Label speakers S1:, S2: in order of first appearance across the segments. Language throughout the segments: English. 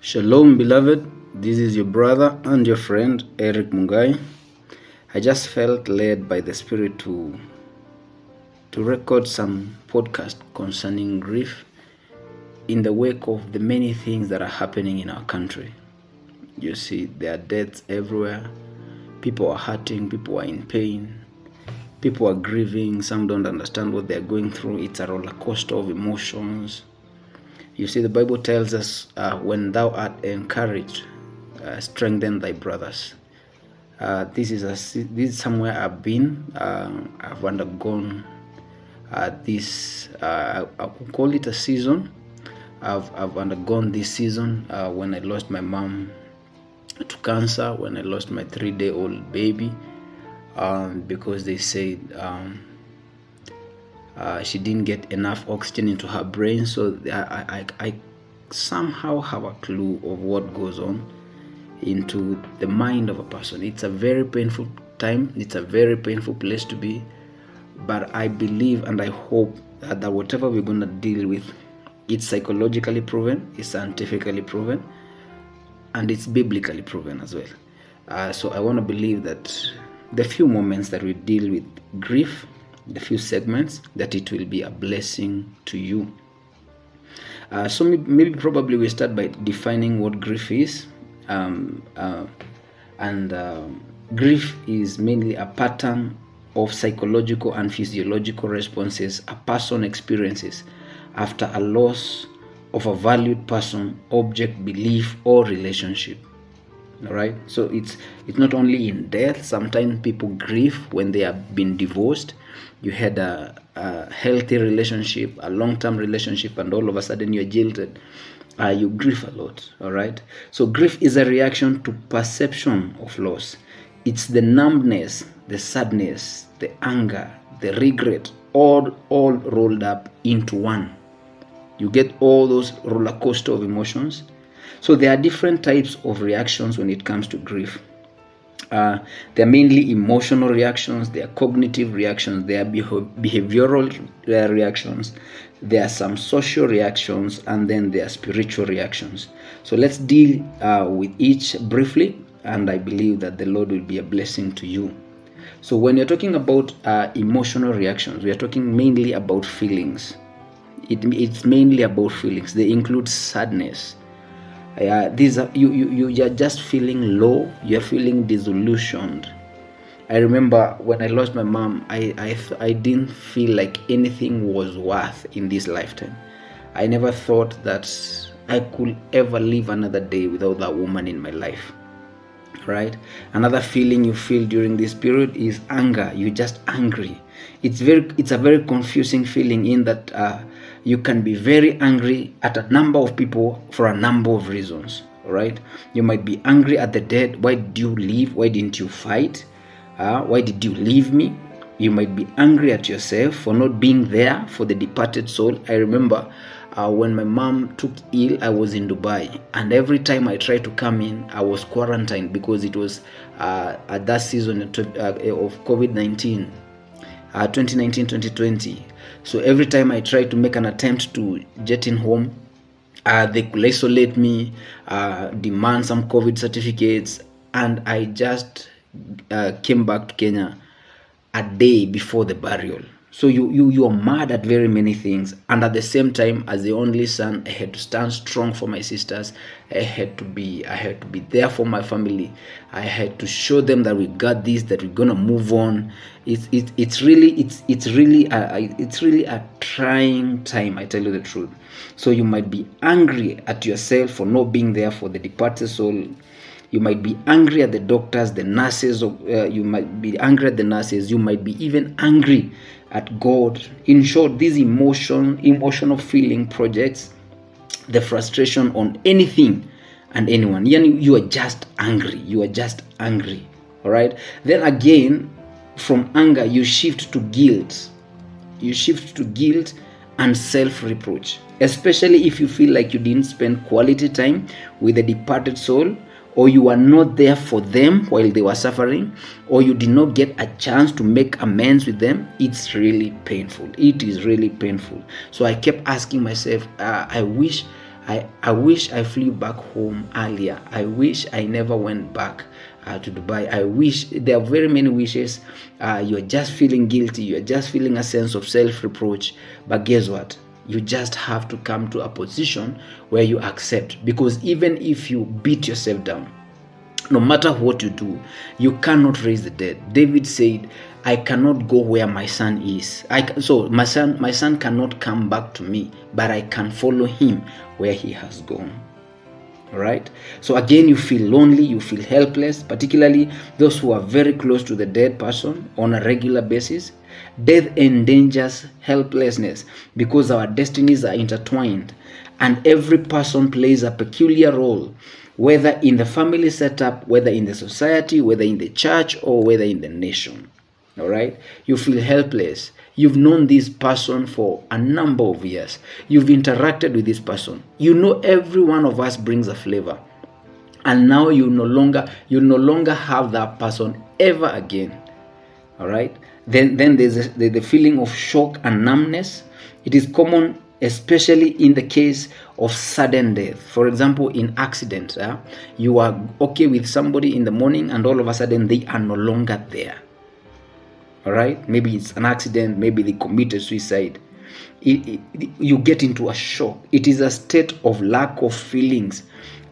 S1: Shalom, beloved. This is your brother and your friend Eric Mungai. I just felt led by the Spirit to record some podcast concerning grief in the wake of the many things that are happening in our country. You see, there are deaths everywhere. People are hurting. People are in pain. People are grieving. Some don't understand what they're going through. It's a roller coaster of emotions. You see, the Bible tells us, when thou art encouraged, strengthen thy brothers. This is somewhere I've been. I've undergone this. I could call it a season. I've undergone this season when I lost my mom to cancer, when I lost my 3-day-old baby, because they said she didn't get enough oxygen into her brain. So I somehow have a clue of what goes on into the mind of a person. It's a very painful time. It's a very painful place to be. But I believe and I hope that whatever we're going to deal with, it's psychologically proven, it's scientifically proven, and it's biblically proven as well. So I want to believe that the few moments that we deal with grief, the few segments, that it will be a blessing to you. So maybe probably we start by defining what grief is. Grief is mainly a pattern of psychological and physiological responses a person experiences after a loss of a valued person, object, belief, or relationship. All right, so it's not only in death. Sometimes people grieve when they have been divorced. You had a healthy relationship, a long-term relationship, and all of a sudden you're jilted. You grieve a lot. All right, so grief is a reaction to perception of loss. It's the numbness, the sadness, the anger, the regret, all rolled up into one. You get all those roller coaster of emotions. So there are different types of reactions when it comes to grief. There are mainly emotional reactions, there are cognitive reactions, there are behavioral reactions, there are some social reactions, and then there are spiritual reactions. So let's deal with each briefly, and I believe that the Lord will be a blessing to you. So when you're talking about emotional reactions, we are talking mainly about feelings. It's mainly about feelings. They include sadness. These are you're just feeling low. You're feeling disillusioned. I remember when I lost my mom, I didn't feel like anything was worth in this lifetime. I never thought that I could ever live another day without that woman in my life. Right? Another feeling you feel during this period is anger. You're just angry. It's a very confusing feeling in that you can be very angry at a number of people for a number of reasons. Right? You might be angry at the dead. Why did you leave? Why didn't you fight? Why did you leave me? You might be angry at yourself for not being there for the departed soul. I remember when my mom took ill, I was in Dubai, and every time I tried to come in, I was quarantined because it was at that season of COVID-19, 2019-2020. So every time I tried to make an attempt to jet in home, they could isolate me, demand some COVID certificates, and I just came back to Kenya a day before the burial. So you are mad at very many things, and at the same time, as the only son, I had to stand strong for my sisters. I had to be there for my family. I had to show them that we got this, that we're gonna move on. It's really a trying time. I tell you the truth. So you might be angry at yourself for not being there for the departed soul. You might be angry at the doctors, the nurses. You might be angry at the nurses. You might be even angry at God. In short, these emotional feeling projects the frustration on anything and anyone. You are just angry. You are just angry. All right. Then again, from anger, you shift to guilt. You shift to guilt and self-reproach, especially if you feel like you didn't spend quality time with the departed soul, or you were not there for them while they were suffering, or you did not get a chance to make amends with them. It's really painful. It is really painful. So I kept asking myself, I wish I wish I flew back home earlier. I wish I never went back to Dubai. I wish. There are very many wishes. You're just feeling guilty. You're just feeling a sense of self-reproach. But guess what? You just have to come to a position where you accept. Because even if you beat yourself down, no matter what you do, you cannot raise the dead. David said, I cannot go where my son is. So my son cannot come back to me, but I can follow him where he has gone. All right. So again, you feel lonely, you feel helpless, particularly those who are very close to the dead person on a regular basis. Death endangers helplessness because our destinies are intertwined, and every person plays a peculiar role, whether in the family setup, whether in the society, whether in the church, or whether in the nation. All right. You feel helpless. You've known this person for a number of years. You've interacted with this person. You know every one of us brings a flavor. And now you no longer have that person ever again. All right. Then there's the feeling of shock and numbness. It is common, especially in the case of sudden death. For example, in accidents, you are okay with somebody in the morning and all of a sudden they are no longer there. All right, maybe it's an accident, maybe they committed suicide. You get into a shock. It is a state of lack of feelings,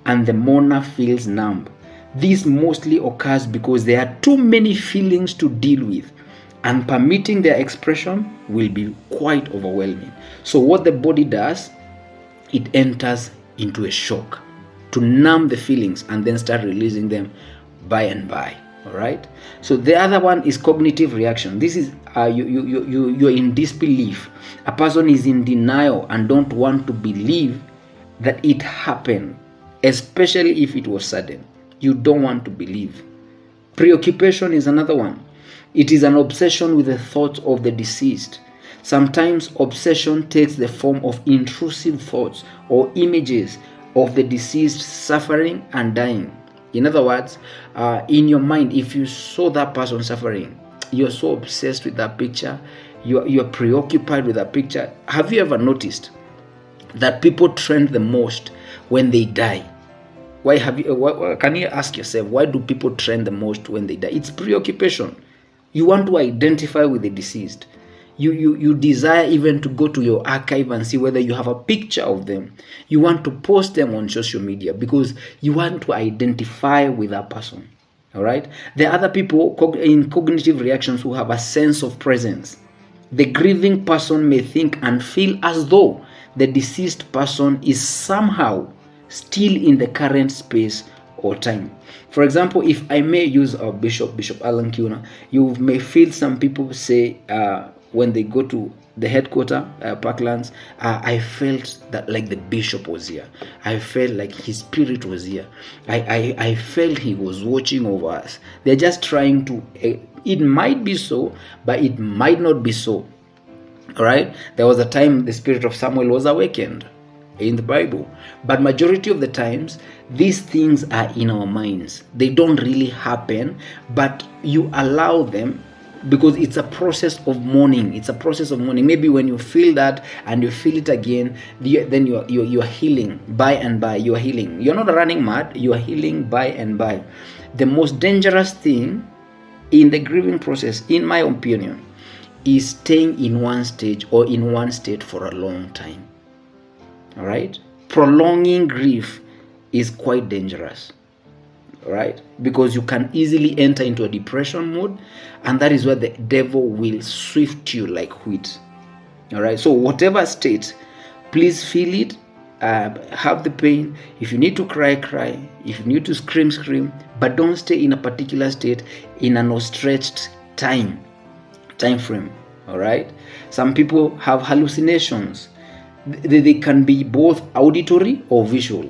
S1: and the mourner feels numb. This mostly occurs because there are too many feelings to deal with, and permitting their expression will be quite overwhelming. So what the body does, it enters into a shock to numb the feelings and then start releasing them by and by. All right. So the other one is cognitive reaction. This is you're in disbelief. A person is in denial and don't want to believe that it happened, especially if it was sudden. You don't want to believe. Preoccupation is another one. It is an obsession with the thoughts of the deceased. Sometimes obsession takes the form of intrusive thoughts or images of the deceased suffering and dying. In other words, in your mind, if you saw that person suffering, you're so obsessed with that picture, you're preoccupied with that picture. Have you ever noticed that people trend the most when they die? Can you ask yourself, why do people trend the most when they die? It's preoccupation. You want to identify with the deceased. You desire even to go to your archive and see whether you have a picture of them. You want to post them on social media because you want to identify with that person. All right. There are other people in cognitive reactions who have a sense of presence. The grieving person may think and feel as though the deceased person is somehow still in the current space or time. For example, if I may use our Bishop Alan Kuna, you may feel some people say, when they go to the headquarters, Parklands, I felt that like the bishop was here. I felt like his spirit was here. I felt he was watching over us. They're just trying to, it might be so, but it might not be so. All right. There was a time the spirit of Samuel was awakened in the Bible. But majority of the times, these things are in our minds. They don't really happen, but you allow them because it's a process of mourning. It's a process of mourning. Maybe when you feel that and you feel it again, then you are healing by and by. You are healing. You're not running mad. You are healing by and by. The most dangerous thing in the grieving process, in my opinion, is staying in one stage or in one state for a long time. All right? Prolonging grief is quite dangerous. Right? Because you can easily enter into a depression mode, and that is where the devil will swift you like wheat. All right? So whatever state, please feel it, have the pain. If you need to cry, cry. If you need to scream, scream. But don't stay in a particular state in an outstretched time frame. All right? Some people have hallucinations. They can be both auditory or visual.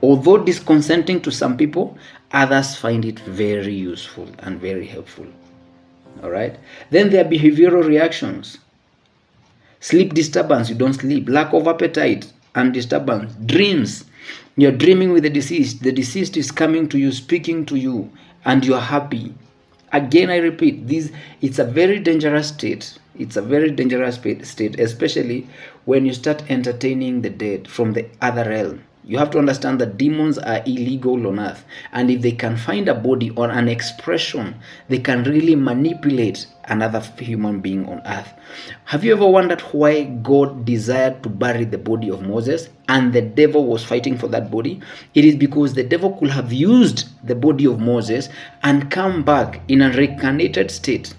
S1: Although disconcerting to some people, others find it very useful and very helpful. All right. Then there are behavioral reactions. Sleep disturbance, you don't sleep. Lack of appetite and disturbance. Dreams, you're dreaming with the deceased. The deceased is coming to you, speaking to you, and you're happy. Again, I repeat, it's a very dangerous state. It's a very dangerous state, especially when you start entertaining the dead from the other realm. You have to understand that demons are illegal on earth, and if they can find a body or an expression, they can really manipulate another human being on earth. Have you ever wondered why God desired to bury the body of Moses and the devil was fighting for that body? It is because the devil could have used the body of Moses and come back in a reincarnated state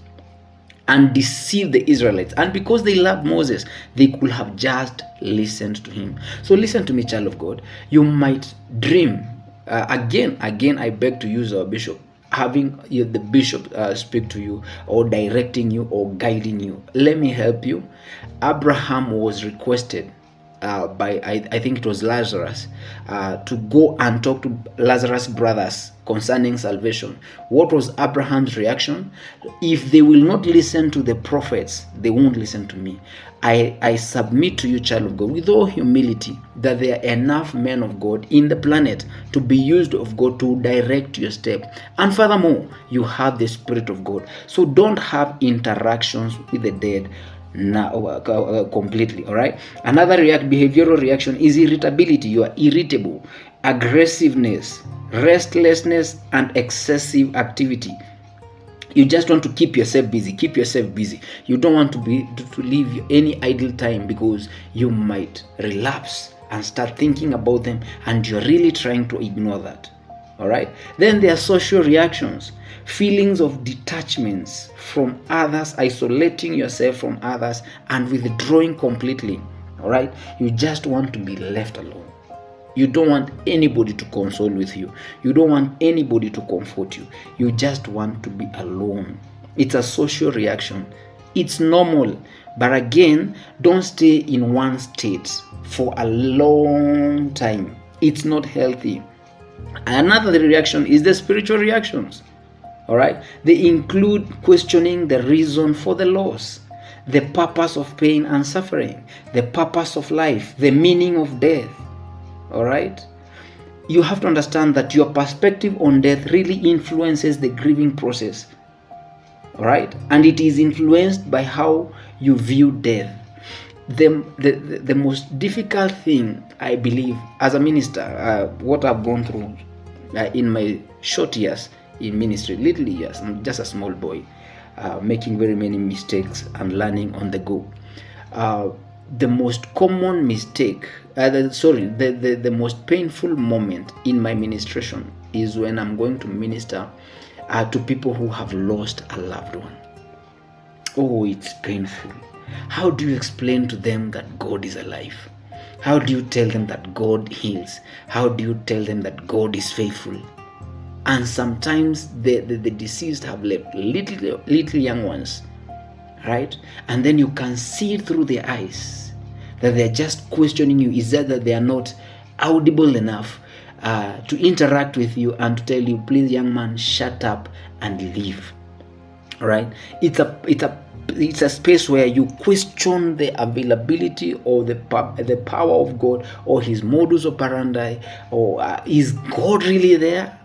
S1: and deceive the Israelites. And because they loved Moses, they could have just listened to him. So listen to me, child of God. You might dream. Again, I beg to use our bishop. Having the bishop speak to you, or directing you, or guiding you. Let me help you. Abraham was requested by I think it was Lazarus to go and talk to Lazarus' brothers concerning salvation. What was Abraham's reaction? If they will not listen to the prophets, they won't listen to me. I submit to you, child of God, with all humility, that there are enough men of God in the planet to be used of God to direct your step. And furthermore, you have the Spirit of God. So don't have interactions with the dead now completely. All right. Another behavioral reaction is irritability. You are irritable, aggressiveness, restlessness, and excessive activity. You just want to keep yourself busy. You don't want to leave any idle time, because you might relapse and start thinking about them, and you're really trying to ignore that. All right. Then there are social reactions, feelings of detachments from others, isolating yourself from others, and withdrawing completely. All right. You just want to be left alone. You don't want anybody to console with you. You don't want anybody to comfort you. You just want to be alone. It's a social reaction. It's normal. But again, don't stay in one state for a long time. It's not healthy. Another reaction is the spiritual reactions. All right? They include questioning the reason for the loss, the purpose of pain and suffering, the purpose of life, the meaning of death. All right, you have to understand that your perspective on death really influences the grieving process. All right, and it is influenced by how you view death. The most difficult thing, I believe, as a minister, what I've gone through in my short years in ministry, little years, I'm just a small boy, making very many mistakes and learning on the go. The most common mistake, the most painful moment in my ministration is when I'm going to minister to people who have lost a loved one. Oh, it's painful. How do you explain to them that God is alive? How do you tell them that God heals? How do you tell them that God is faithful? And sometimes the deceased have left little young ones, right? And then you can see through their eyes that they're just questioning you. Is that they are not audible enough to interact with you and to tell you, please, young man, shut up and leave. All right? It's a space where you question the availability or the power of God, or his modus operandi, or is God really there?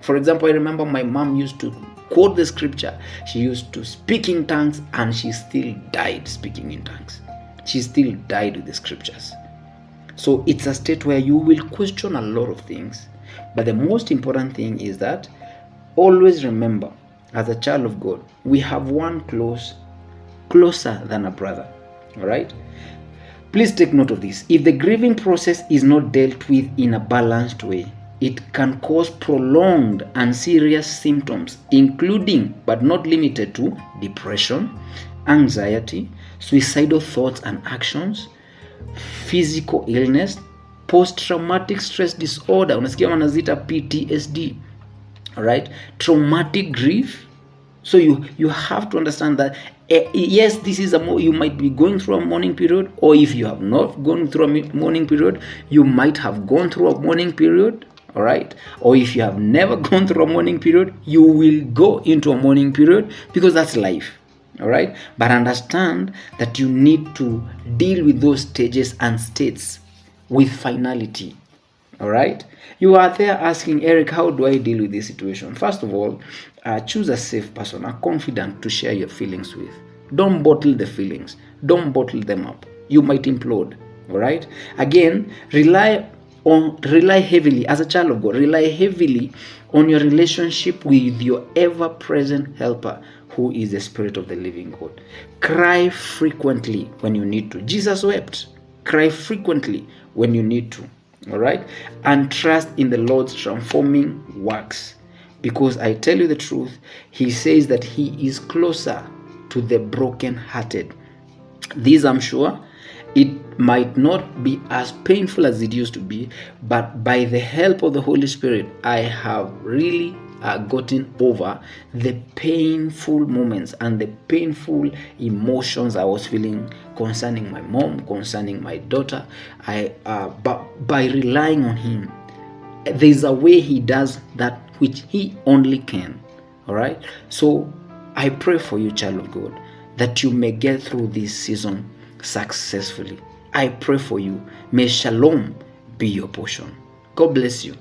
S1: For example, I remember my mom used to quote the scripture. She used to speak in tongues, and she still died speaking in tongues. She still died with the scriptures. So it's a state where you will question a lot of things. But the most important thing is that always remember, as a child of God, we have one closer than a brother. All right? Please take note of this. If the grieving process is not dealt with in a balanced way, it can cause prolonged and serious symptoms, including but not limited to depression, anxiety, suicidal thoughts and actions, physical illness, post-traumatic stress disorder, unasikia wanazita PTSD, all right, traumatic grief. So you have to understand that yes, this is you might be going through a mourning period, or if you have not gone through a mourning period, you might have gone through a mourning period. All right, or if you have never gone through a mourning period, you will go into a mourning period, because that's life. All right, but understand that you need to deal with those stages and states with finality. All right, you are there asking, Eric, how do I deal with this situation? First of all, choose a safe person, a confidant to share your feelings with. Don't bottle the feelings. Don't bottle them up. You might implode. All right, again, rely rely heavily, as a child of God, rely heavily on your relationship with your ever-present helper, who is the Spirit of the living God. Cry frequently when you need to. Jesus wept. Cry frequently when you need to. All right? And trust in the Lord's transforming works. Because I tell you the truth, he says that he is closer to the brokenhearted. This, I'm sure, it might not be as painful as it used to be, but by the help of the Holy Spirit, I have really gotten over the painful moments and the painful emotions I was feeling concerning my mom, concerning my daughter. But by relying on him, there's a way he does that which he only can. All right. So I pray for you, child of God, that you may get through this season successfully. I pray for you. May shalom be your portion. God bless you.